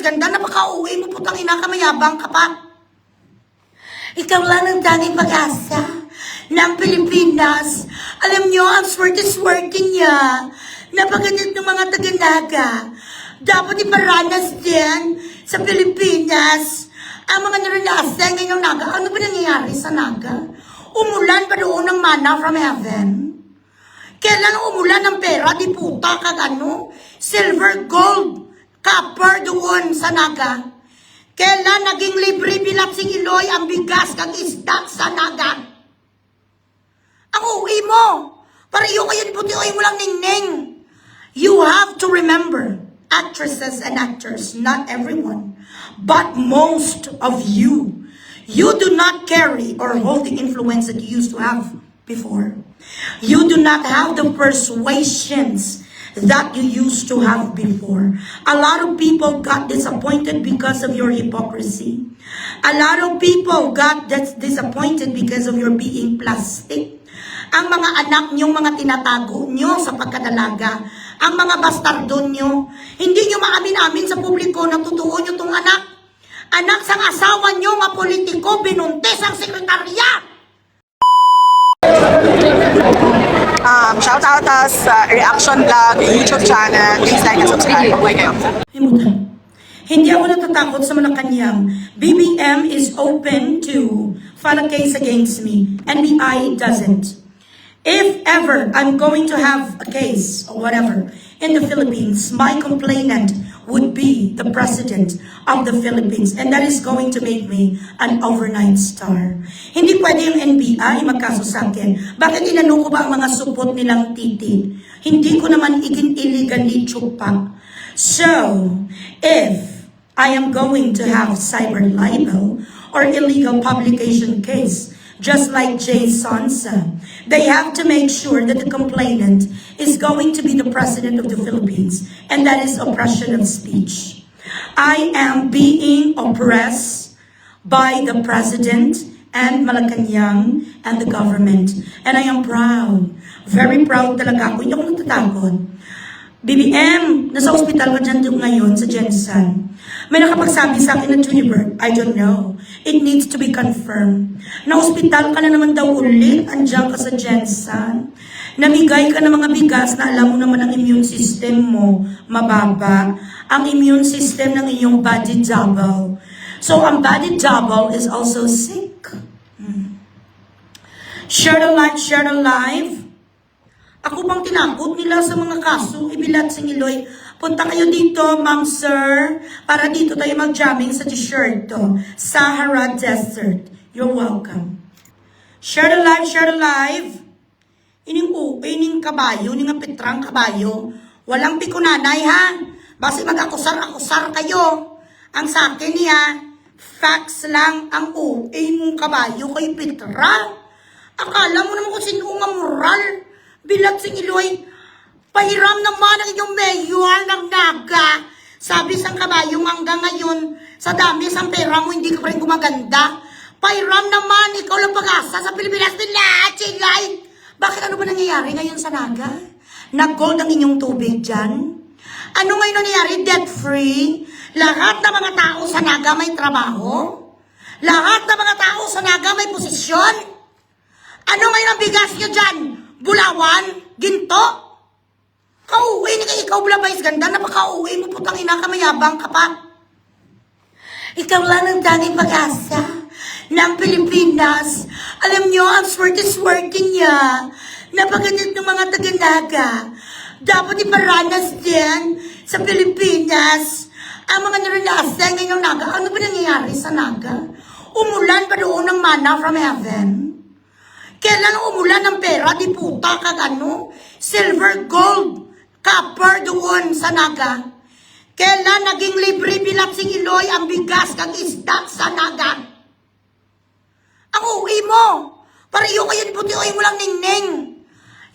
ganda, napaka-uwi mo, putang ina ka, mayabang ka pa. Ikaw lang ang tanging pag-asa ng Pilipinas. Alam nyo, ang swerte-swerte niya. Napagandit ng mga taga-naga. Dapat iparanas din sa Pilipinas ang mga naranasan ngayong naga. Ano ba nangyayari sa naga? Umulan pa doon ng mana from heaven? Kailan umulan ng pera? Di puta kag ano? Silver, gold, copper doon sa naga. Kailan naging libre bilat sing Iloy ang bigas kag isda sa naga? Ang uwi mo. Pariyo kayo puti-uwi mo lang ning-ning. You have to remember, actresses and actors, not everyone, but most of you, you do not carry or hold the influence that you used to have before. You do not have the persuasions that you used to have before. A lot of people got disappointed because of your hypocrisy. A lot of people got disappointed because of your being plastic. Ang mga anak nyo, mga tinatago nyo sa pagkadalaga, ang mga bastardo nyo, hindi nyo maamin-amin sa publiko na totoo nyo tong anak. Anak sang asawa nyo, nga politiko, binuntis ang sekretarya. Shout out sa Reaction Vlog YouTube channel. Please like and subscribe. Mabuhay kayo. Hindi ako natatakot sa Malacanang. BBM is open to file a case against me. NBI doesn't. If ever I'm going to have a case or whatever in the Philippines, my complainant would be the president of the Philippines, and that is going to make me an overnight star. Hindi pwede yung NBI magkaso sa akin. Bakit inano ko ba ang mga supot nilang titi? Hindi ko naman illegally chupak. So, if I am going to have cyber libel or illegal publication case, just like Jay Sonsa, they have to make sure that the complainant is going to be the president of the Philippines, and that is oppression of speech. I am being oppressed by the president and Malacanang and the government, and I am proud, very proud talaga ako. Hindi ako natatakot. BBM, nasa ospital ka dyan ngayon sa Jensen. May nakapagsabi sa akin na Tunibert, I don't know. It needs to be confirmed. Na-hospital ka na naman daw ulit, andyan ka sa Jensen. Namigay ka ng mga bigas na alam mo naman ang immune system mo, mababa. Ang immune system ng iyong body double. So, ang body double is also sick. Share the live, share the live. Ako bang tinakot nila sa mga kaso, ibilat sa Iloy. Punta kayo dito, ma'am, sir, para dito tayo mag-jamming sa t-shirt to. Sahara Desert. You're welcome. Share the live, share the live. Ining kabayo, ining petrang kabayo. Walang pikunanay, ha? Basta mag-akusar-akusar kayo. Ang sa akin niya, facts lang ang mong kabayo kay Petra. Akala mo naman kung sino nga moral. Bilat sing Iloy, pahiram naman ang inyong mayor ng naga. Sabi sang kabayo hanggang ngayon, sa dami sang pera mo, hindi ka pa rin gumaganda. Pahiram naman, ikaw lang pag-asa sa Pilipinas nila, chilay. Bakit ano ba nangyayari ngayon sa naga? Nag-gold ang inyong tubig dyan? Ano ngayon nangyayari? Debt-free? Lahat ng mga tao sa naga may trabaho? Lahat ng mga tao sa naga may posisyon? Ano ngayon ang bigas nyo dyan? Bulawan? Ginto? Kauwi ni ka ikaw blabais ganda, napaka-uwi mo, putang ina ka, mayabang ka pa. Ikaw lang ang tanging pag-asa ng Pilipinas. Alam nyo, ang swerte-swerte niya. Napagandit ng mga taga-naga. Dapat iparanas din sa Pilipinas ang mga naranasan ngayong naga. Ano ba nangyayari sa naga? Umulan pa doon ng mana from heaven? Kailan umulan ng pera? Di puta kag ano? Silver, gold, copper doon sa naga. Kailan naging libre bilat sing Iloy ang bigas kag isda sa naga? Ang uwi mo. Pariyo kayo puti-uwi mo lang ning-ning.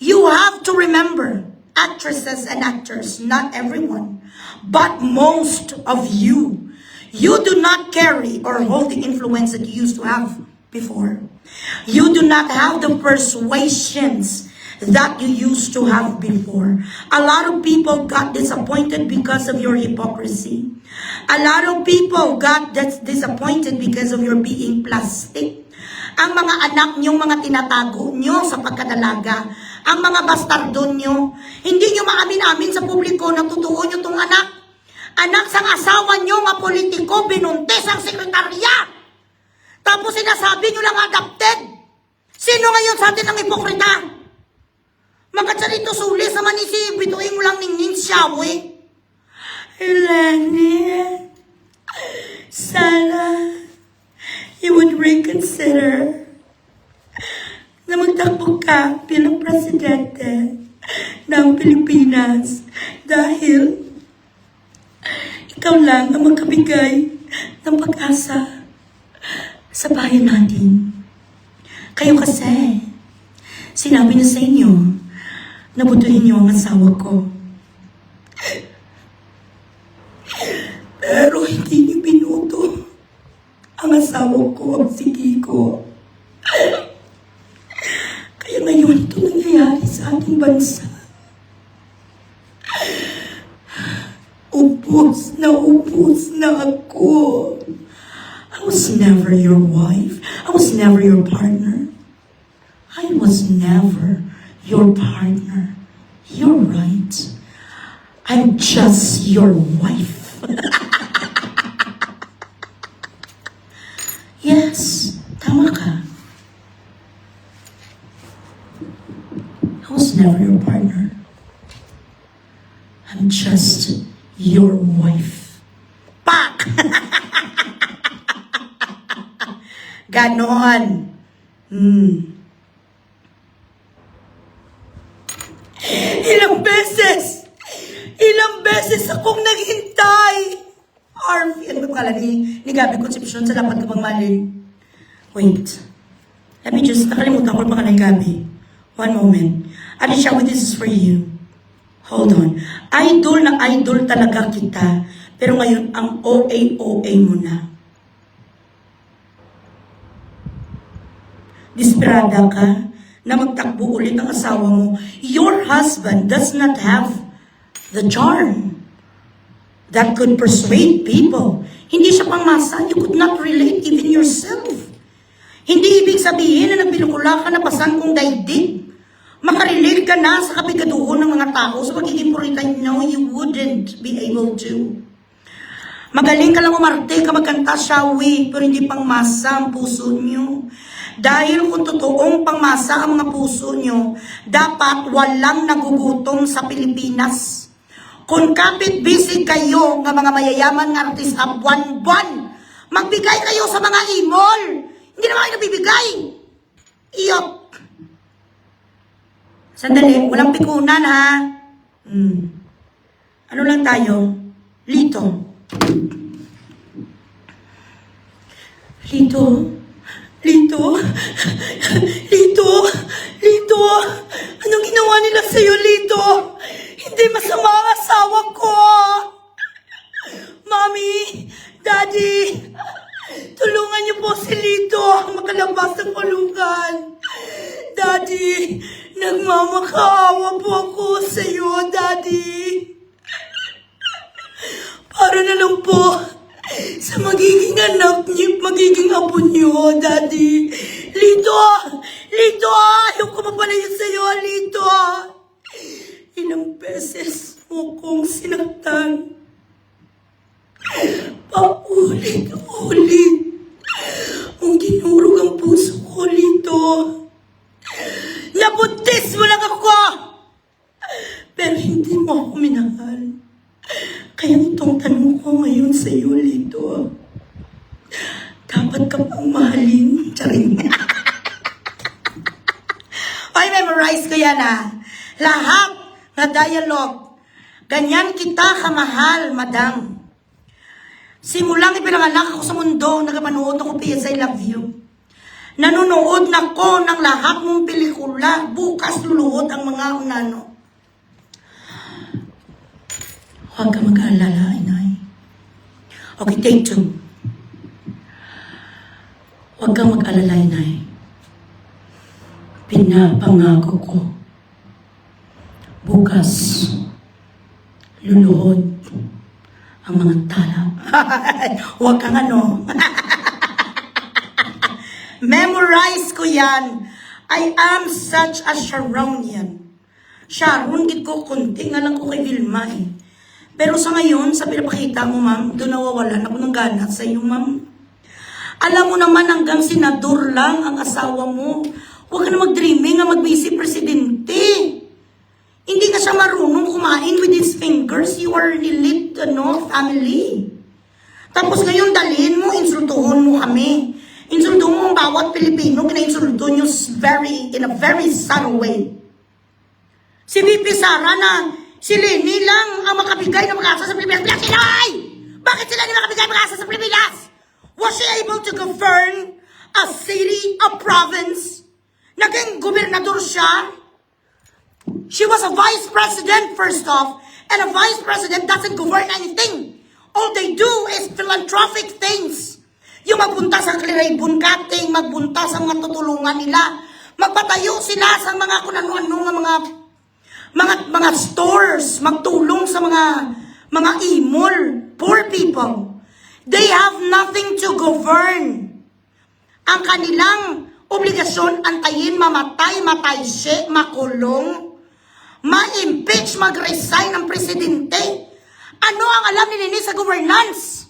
You have to remember, actresses and actors, not everyone, but most of you, you do not carry or hold the influence that you used to have before. You do not have the persuasions that you used to have before. A lot of people got disappointed because of your hypocrisy. A lot of people got disappointed because of your being plastic. Ang mga anak nyo, mga tinatago nyo sa pagkadalaga, ang mga bastardo nyo, hindi nyo maamin-amin sa publiko na totoo nyo tong anak. Anak sang asawa nyo, nga politiko, binuntis ang sekretarya. Tapos sinasabi nyo lang adopted. Sino ngayon sa atin ang hipokrita? Magkatsalito sulis naman ni si bituin mo lang ningning siyawe. Eleni, sana you would reconsider na magtakbo ka bilang presidente ng Pilipinas dahil ikaw lang ang magkabigay ng pag-asa sa bayan natin. Kayo kasi, sinabi niya sa inyo na butuhin niyo ang asawa ko. Pero hindi niyo binuto ang asawa ko, ang sige ko. Kaya ngayon ito nangyayari sa ating bansa. Ubus na ako. I was never your wife. I was never your partner. I was never your partner. You're right. I'm just your wife. Yes, tama ka. I was never your partner. I'm just your wife. Pak! Ganon. Ilang beses akong naghintay. Army, ano ba kala ni Gabi Concepcion sa dapat kapag malin? Wait. Let me just, nakalimutan ko pa ka ni Gabi. One moment. Alicia, this is for you. Hold on. Idol na idol talaga kita. Pero ngayon, ang OA mo na. Desperada ka na magtakbo ulit ang asawa mo. Your husband does not have the charm that could persuade people. Hindi siya pangmasa. You could not relate even yourself. Hindi ibig sabihin na nagpinukula ka na pasan kong daigdig. Makarelate ka na sa kabigaduhon ng mga tao sa pagiging purita. No, you wouldn't be able to. Magaling ka lang umarte ka magkanta shawi, pero hindi pangmasa ang puso nyo. Dahil kung totoong pangmasa ang mga puso nyo, dapat walang nagugutom sa Pilipinas. Kung kapit-bisig kayo ng mga mayayaman ng artista buwan-buwan, magbigay kayo sa mga imol. Hindi naman kayo nabibigay. Iyop. Sandali, walang pikunan ha. Ano lang tayo? Lito. Lito. Lito. Lito. Lito. Anong ginawa nila sa'yo, Lito? Hindi masama ang asawa ko. Mami, Daddy, tulungan niyo po si Lito makalabas ng kulungan. Daddy, nagmamakaawa po ako sa iyo, Daddy. Para na lang po sa magiging anak niyo, magiging apo niyo, Daddy. Lito! Lito! Ayaw ko mapalayo sa iyo, Lito! Ilang beses mo kong sinaktan. Paulit-ulit. Ang dinurog ang puso ko, Lito. Nabuntis mo lang ako! Pero hindi mo ako minahal. Kaya itong tanong ko ngayon sa iyo, Lito. Dapat ka pang mahalin. Charing. Ay, memorize ko yan Lahat na dialogue. Ganyan kita kamahal, madam. Simulang ipinanganak ako sa mundo, nagapanood ako PS I Love You. Nanonood na ko ng lahat mong pelikula. Bukas luluhod ang mga unano. Huwag ka mag-aalala, inay. Okay, take 2. Huwag kang mag-alala, inay. Pinapangako ko Bukas, luluhod ang mga tala. Huwag kang ano. Memorize ko yan. I am such a Sharonian. Sharon, gid ko, kunti nga lang ko kay Vilma eh. Pero sa ngayon, sa pinapakita mo, ma'am, doon nawawalan ako ng gana sa iyo, ma'am. Alam mo naman hanggang senador lang ang asawa mo. Huwag ka na mag-dreaming nga mag-vice presidente. Hindi ka siya marunong kumain with his fingers. You are an elite, family. Tapos ngayon, dalhin mo, insultuhon mo kami. Insultuhon mo ang bawat Pilipino, kina-insulto nyo in a very subtle way. Si VP Sara na, si Lenny lang ang makabigay ng pag-asa sa Pilipinas. Black Pinoy! Bakit sila hindi makabigay ng pag-asa sa Pilipinas? Was she able to govern a city, a province? Naging gobernador siya? She was a vice president first off, and a vice president doesn't govern anything. All they do is philanthropic things. Yung magbunta sa Clearhaven Cutting, magbunta sa mga tutulungan nila, magpatayo sila sa mga kung ano-ano mga stores, magtulong sa mga imol, poor people. They have nothing to govern. Ang kanilang obligasyon, antayin, mamatay, matayse, makulong, ma-impeach, mag-resign ang presidente. Ano ang alam ni Nini sa governance?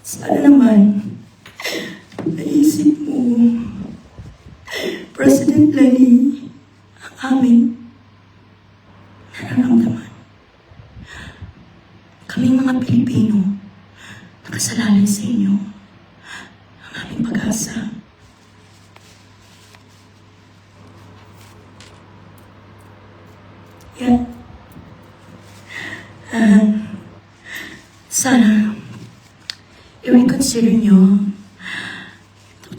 Sana naman, naisip mo, President Lenny, ang aming nararamdaman. Kaming mga Pilipino, nakasalalay sa inyo, ang aming pag-asa. Yan. Sana, i-reconsider nyo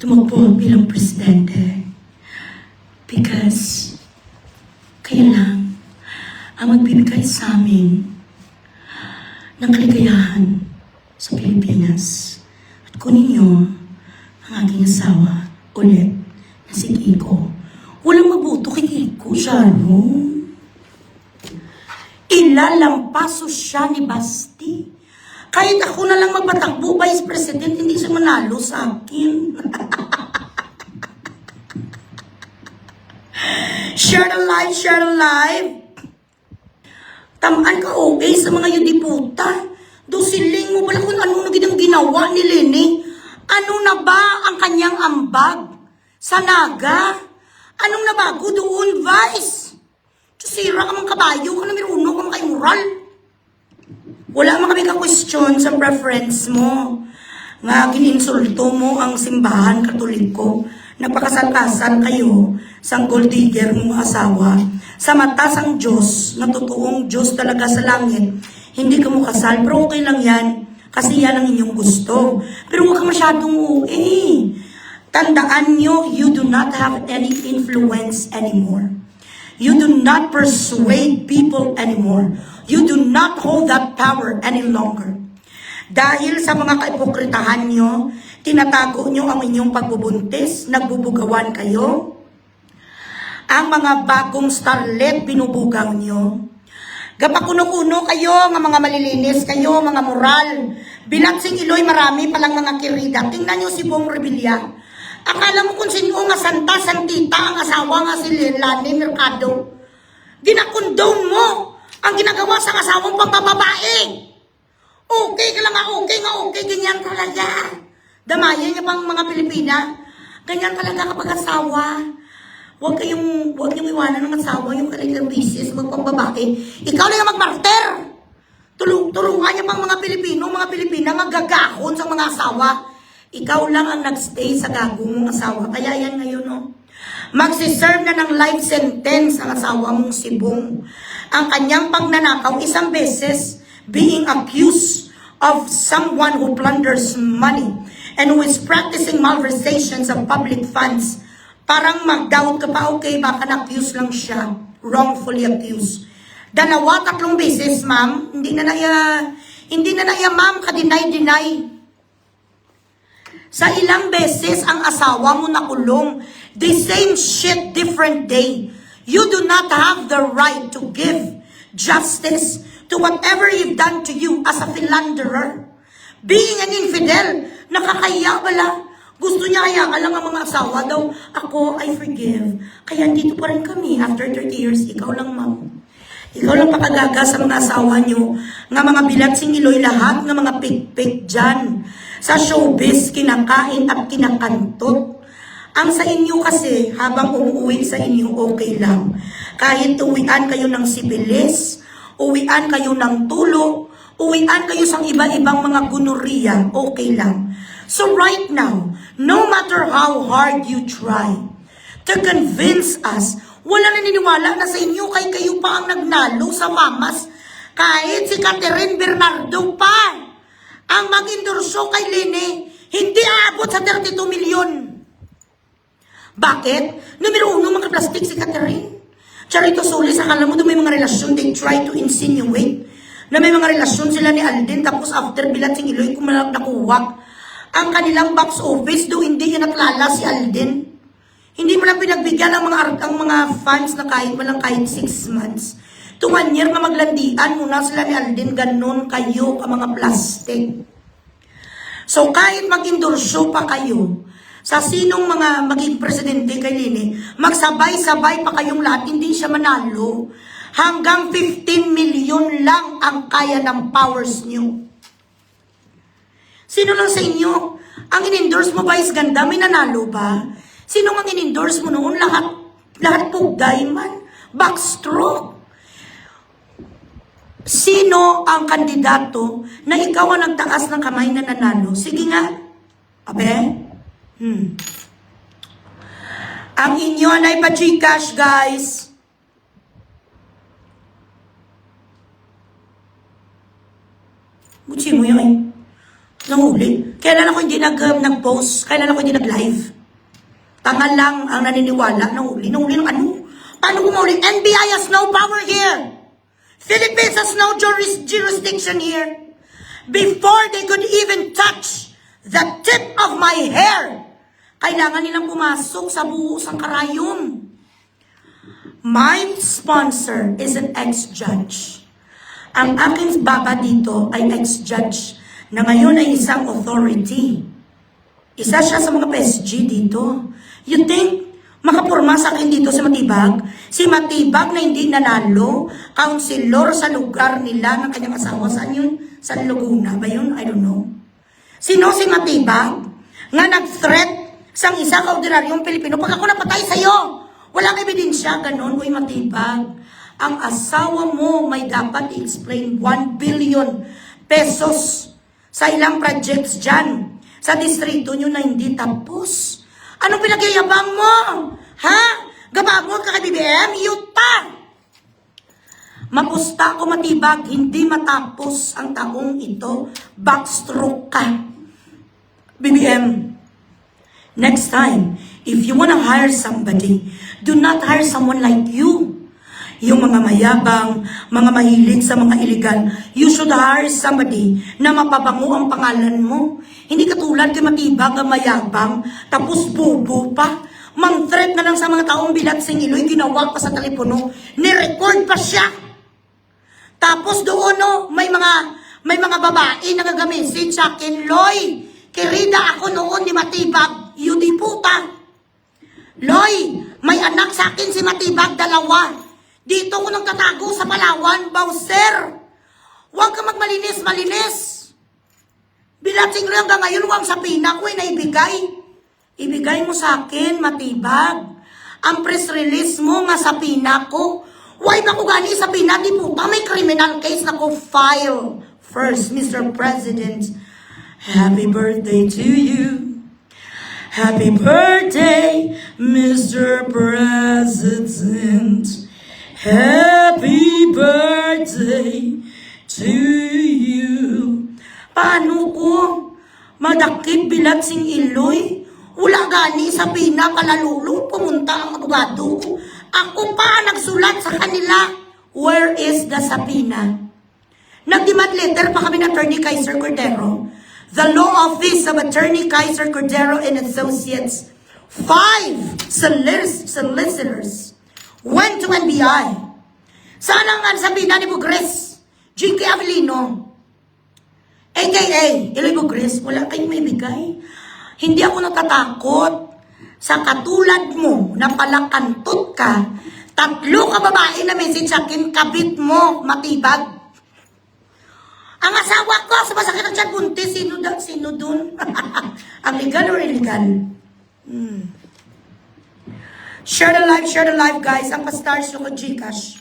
tumakbo bilang presidente because kayo lang ang magbibigay sa amin ng kaligayahan sa Pilipinas. At kunin nyo ang aking asawa ulit na si Kiko. Walang mabuto kay Kiko, Sharon. Ilalampaso siya ni Basti. Kahit ako na lang magpatakbo, Vice President, hindi siya manalo sa akin. Share the live, share the live. Tamaan ka okay sa mga yudiputa. Dusiling mo pala kung ano na ginawa ni Lenny. Ano na ba ang kanyang ambag sa Naga? Anong nabago doon, Vice? Sira ka mga kabayo, ka na meron ka mga moral. Wala mga kami ka-question sa preference mo. Nga gininsulto mo ang simbahan katoliko. Nagpakasal-kasal kayo sa gold digger mong asawa. Sa mata sang Diyos, na totoong Diyos talaga sa langit, hindi ka mo kasal. Pero okay lang yan, kasi yan ang inyong gusto. Pero huwag ka masyadong tandaan nyo, you do not have any influence anymore. You do not persuade people anymore. You do not hold that power any longer. Dahil sa mga kaipokritahan nyo, tinatago nyo ang inyong pagbubuntis, nagbubugawan kayo. Ang mga bagong starlet, binubugang nyo. Gapakuno-kuno kayo, mga malilinis kayo, mga moral. Bilansing Iloy, marami palang mga kirida. Tingnan nyo si Bong Revilla. Akala mo kung sino nga santa, santita, ang asawa nga si Lani Mercado. Ginakondone mo ang ginagawa sa asawang pambababae. Okay ka lang okay, ganyan talaga. Damayan niya pang mga Pilipina. Ganyan talaga kapag asawa. Huwag niyong iwanan ng asawa yung kanilang business, magpambabae. Ikaw lang yung magmarter. Tulungan niya pang mga Pilipino, mga Pilipina, magagahon sa mga asawa. Ikaw lang ang nagstay sa gago mong asawa. Kaya yan ngayon, no? Magsiserve na ng life sentence ang asawa mong si Bong. Ang kanyang pagnanakaw isang beses being accused of someone who plunders money and who is practicing malversations of public funds. Parang mag-doubt ka pa, okay, baka na-accuse lang siya. Wrongfully accused. 2-3 beses, ma'am. Hindi na naya, ma'am, ka-deny. Sa ilang beses ang asawa mo nakulong. The same shit, different day. You do not have the right to give justice to whatever you've done to you as a philanderer. Being an infidel, nakakaya wala. Gusto niya kaya lang ang mga asawa daw, ako, I forgive. Kaya dito pa rin kami after 30 years, ikaw lang, ma'am. Ikaw lang pakagaga sa mga asawa niyo, nga mga bilatsing iloy lahat, nga mga pik-pik dyan. Sa showbiz, kinakain at kinakantot. Ang sa inyo kasi, habang umuwi sa inyo, okay lang. Kahit uwian kayo ng sibilis, uwian kayo ng tulo, uwian kayo sa iba-ibang mga gunoriya, okay lang. So right now, no matter how hard you try to convince us, wala naniniwala na sa inyo kay kayo pa ang nagnalo sa mamas. Kahit si Catherine Bernardo pa ang mag-endorso kay Lene, hindi aabot sa 32 milyon. Bakit? Numero 1, mga plastic si Catherine. Charito Solis, akala mo doon may mga relasyon, they try to insinuate na may mga relasyon sila ni Alden, tapos after bilatsing iloy, kung nakuha ang kanilang box office, do hindi yun naklala si Alden. Hindi mo lang pinagbigyan ang mga fans na kahit 6 months. 1 year na maglandian muna sila ni Alden, ganon kayo ka mga plastic. So kahit mag-endorso pa kayo, sa sinong mga maging presidente kay Lene, magsabay-sabay pa kayong lahat, hindi siya manalo. Hanggang 15 milyon lang ang kaya ng powers nyo. Sino lang sa inyo? Ang in-endorse mo ba is ganda? May nanalo ba? Sino ang in-endorse mo noon? Lahat po diamond, backstroke. Sino ang kandidato na ikaw ang nagtaas ng kamay na nanalo? Sige nga. Abe? Ang inyo ay pa-Gcash, guys. Butsi mo yun. Nanguli. Kailan ako hindi nag-post? Kailan ako hindi nag-live? Tanga lang ang naniniwala. Nanguli ng ano? Paano kumuli? NBI has no power here. Philippines has no jurisdiction here. Before they could even touch the tip of my hair, kailangan nilang pumasok sa buhos ang karayom. My sponsor is an ex-judge. Ang aking baba dito ay ex-judge na ngayon ay isang authority. Isa siya sa mga PSG dito. You think makapurma sa akin dito si Matibag? Si Matibag na hindi nanalo, counselor sa lugar nila ng kanyang asawa. Saan yun? Sa Laguna ba yun? I don't know. Sino si Matibag? Nga nag-threat sa isang ordinaryong Pilipino. Pag ako napatay sa'yo, walang ebidensya. Ganon, uy Matibag. Ang asawa mo may dapat i-explain 1 billion pesos sa ilang projects dyan sa distrito nyo na hindi tapos. Anong pinagyayabang mo? Ha? Gabamot ka kay BBM? Yuta! Mapusta ko Matibag, hindi matapos ang taong ito. Backstroke ka. BBM, next time, if you wanna hire somebody, do not hire someone like you. Yung mga mayabang, mga mahilig sa mga iligal, you should hire somebody na mapabango ang pangalan mo. Hindi katulad kay Matibag ang mayabang, tapos bubo pa. Mang-threat na lang sa mga taong bilatsing iloy, ginawa pa sa telepono, ni-record pa siya. Tapos doon, no, may mga babae na nag-message sa akin, Loy, kirida ako noon ni Matibag, yun di puta. Loy, may anak sa akin si Matibag, 2. Dito ko nang tatago sa Palawan, Bowser. Huwag ka magmalinis-malinis. Bilatsing lang hanggang ngayon, huwag sa pina ko naibigay. Ibigay mo sa akin, Matibag. Ang press release mo nga sa pina ko. Why ba ko gani sa pina? Di puta, may criminal case na ko file. First, Mr. President, happy birthday to you. Happy birthday, Mr. President. Happy birthday to you. Paano ko madakip bilatsing iloy? Wala gani sa pinakalalulo, pumunta ang abogado ko. Ako pa nagsulat sa kanila. Where is the sapina? Nag-demand letter pa kami ng attorney kay Sir Cordero. The Law Office of Attorney Kaiser Cordero and Associates, 5 solicitors went to NBI. Sana nga sabihin na ni Bugres, G.K. Avelino, aka Eloy Bugres, wala kayong may bigay. Hindi ako natatakot sa katulad mo na palakantot ka. 3 ka babae na message sa akin, kabit mo, matibag. Ang asawa ko, sa masakit ng tiyan, buntis, sino dun? Ang legal or illegal? Share the live, guys. Ang pa-stars yung Gcash.